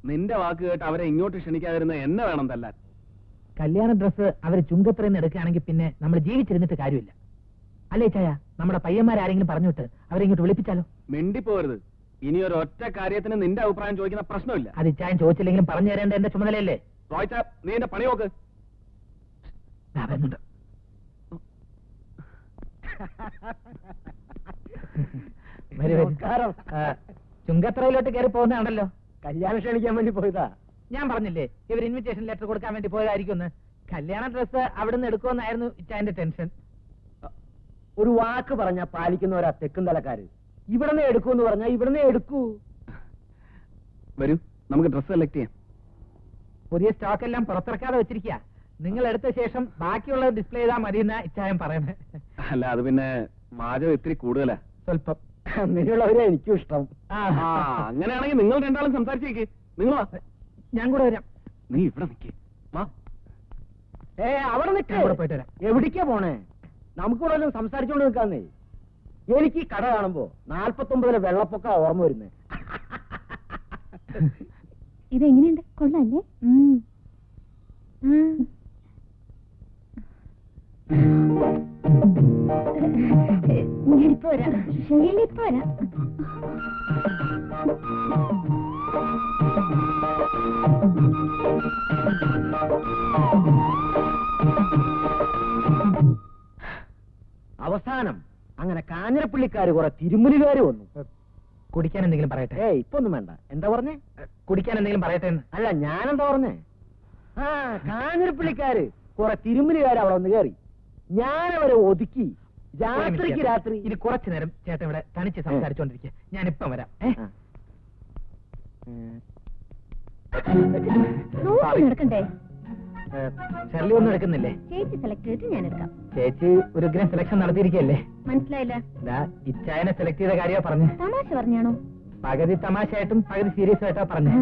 നിന്റെ വാക്ക് കേട്ട് അവരെ ഇങ്ങോട്ട് ക്ഷണിക്കാതിരുന്ന എന്നെ വേണം തല്ലാൻ. കല്യാണ ഡ്രസ്സ് അവർ ചുങ്കത്രന്ന് എടുക്കുകയാണെങ്കിൽ പിന്നെ നമ്മൾ ജീവിച്ചിരുന്നിട്ട് കാര്യമില്ല. അല്ലേ ചായ? നമ്മുടെ പയ്യന്മാരാരെങ്കിലും പറഞ്ഞിട്ട് അവരെ ഇങ്ങോട്ട് വിളിപ്പിച്ചാലോ? മിണ്ടിപ്പോരുത്. ഇനി ഒരു ഒറ്റ കാര്യത്തിന് നിന്റെ അഭിപ്രായം ചോദിക്കുന്ന പ്രശ്നമില്ല. അത് ചായൻ ചോദിച്ചില്ലെങ്കിലും പറഞ്ഞു തരേണ്ട എന്റെ ചുമതലയല്ലേ? റോയ്ച്ച, നീ എന്റെ പണി നോക്ക്. വരുന്നുണ്ട്. ചുങ്കത്രയിലോട്ട് കയറി പോകുന്നതാണല്ലോ. കല്യാണം ക്ഷണിക്കാൻ വേണ്ടി പോയതാ. ഞാൻ പറഞ്ഞില്ലേ ഇവർ ഇൻവിറ്റേഷൻ ലെറ്റർ കൊടുക്കാൻ വേണ്ടി പോയതായിരിക്കും. കല്യാണ ഡ്രസ്സ് അവിടുന്ന് എടുക്കുമെന്നായിരുന്നു ഇച്ചായന്റെ ടെൻഷൻ. ഒരു വാക്ക് പറഞ്ഞാ പാലിക്കുന്നവരാ തെക്കും തലക്കാര്. ഇവിടുന്ന് എടുക്കൂന്ന് പറഞ്ഞാ ഇവിടുന്ന് എടുക്കൂ. വരൂ, നമുക്ക് ഡ്രസ്സ് സെലക്ട് ചെയ്യാം. പുതിയ സ്റ്റോക്ക് എല്ലാം പുറത്തിറക്കാതെ വെച്ചിരിക്കുക. നിങ്ങൾ എടുത്ത ശേഷം ബാക്കിയുള്ളത് ഡിസ്പ്ലേ ചെയ്താൽ മതി എന്നാ ഇച്ചായം പറയണേ. അല്ല, അത് പിന്നെ വാചകം ഇത്തിരി കൂടുതലാ. സ്വല്പം. അങ്ങനെയുള്ളവരെ എനിക്കും ഇഷ്ടം. അങ്ങനെയാണെങ്കിൽ നിങ്ങൾ രണ്ടാളും സംസാരിച്ചേക്ക്. നിങ്ങൾ ഞാൻ കൂടെ വരാം. നീ ഇവിടെ നിൽക്കേ. അവിടെ നിൽക്കേ. പോയിട്ട് വരാം. എവിടേക്കാ പോണേ? നമുക്കിവിടെ വല്ലതും സംസാരിച്ചോണ്ട് നിൽക്കാന്നേ. എനിക്ക് ഈ കട കാണുമ്പോ 49 വെള്ളപ്പൊക്ക ഓർമ്മ വരുന്നേ. ഇതെങ്ങനെയുണ്ട്? കൊള്ളാല്ലേ? ഞാനിപ്പോ വരാം. ശൈലിപ്പോ വരാം. അവസാനം അങ്ങനെ കാഞ്ഞിരപ്പള്ളിക്കാര് കുറെ തിരുമുലുകാര് വന്നു. കുടിക്കാൻ എന്തെങ്കിലും പറയട്ടെ? ഇപ്പൊ ഒന്നും വേണ്ട. എന്താ പറഞ്ഞേ? കുടിക്കാൻ എന്തെങ്കിലും പറയട്ടെ? അല്ല, ഞാനെന്താ പറഞ്ഞേ? കാഞ്ഞിരപ്പള്ളിക്കാര് കുറെ തിരുമുലുകാര് അവിടെ വന്ന് കയറി. ഞാനവരെ ഒതുക്കി. രാത്രിക്ക് രാത്രി. ഇനി കുറച്ചു നേരം ചേട്ടൻ ഇവിടെ തനിച്ച് സംസാരിച്ചോണ്ടിരിക്കുക. ഞാനിപ്പം വരാം. എടുക്കണ്ടേ? ഷെർലി ഒന്നും എടുക്കുന്നില്ലേ? ചേച്ചി സെലക്ട് ചെയ്തിട്ട് ഞാൻ എടുക്കാം. ചേച്ചി ഒരു ഗ്രാൻഡ് സെലക്ഷൻ നടത്തിയിരിക്കല്ലേ? മനസ്സിലായില്ല. ഇച്ചായനെ സെലക്ട് ചെയ്ത കാര്യമാ പറഞ്ഞു. തമാശ പറഞ്ഞാണോ? പകുതി തമാശയായിട്ടും പകുതി സീരിയസ് ആയിട്ടാ പറഞ്ഞു.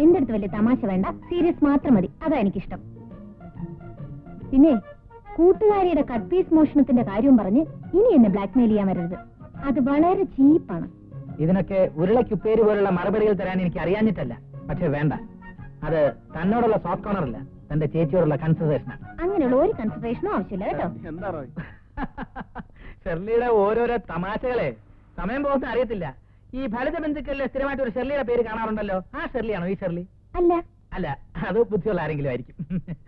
എന്റെ അടുത്ത് വലിയ തമാശ വേണ്ട, സീരിയസ് മാത്രം മതി. അതാ എനിക്കിഷ്ടം. പിന്നെ കൂട്ടുകാരിയുടെ കട്ട് പീസ് മോഷണത്തിന്റെ കാര്യവും പറഞ്ഞ് ഇനി എന്നെ ബ്ലാക്ക്മെയിൽ ചെയ്യാൻ വരരുത്. അത് വളരെ ചീപ്പാണ്. ഇതിനൊക്കെ ഉരുളക്കുപ്പേര് പോലുള്ള മറുപടികൾ തരാൻ എനിക്ക് അറിയാഞ്ഞിട്ടല്ല. പക്ഷെ വേണ്ട, അത് തന്നോടുള്ള സോഫ്റ്റ് കോർണർ അല്ല, തന്റെ ചേച്ചിയോടുള്ള കൺസിഡറേഷനാണ്. അങ്ങനെയുള്ള ഒരു കൺസിഡറേഷനും ആവശ്യമില്ല കേട്ടോ. എന്താ ഷെർലിയുടെ ഓരോരോ തമാശകളെ സമയം പോകുന്ന അറിയത്തില്ല. ഈ ഫലിത ബന്ധുക്കളിൽ സ്ഥിരമായിട്ട് ഒരു ഷെർലിയുടെ പേര് കാണാറുണ്ടല്ലോ. ആ ഷെർലിയാണോ ഈ ഷെർലി? അല്ല. അല്ല, അത് ബുദ്ധിയുള്ള ആരെങ്കിലും ആയിരിക്കും.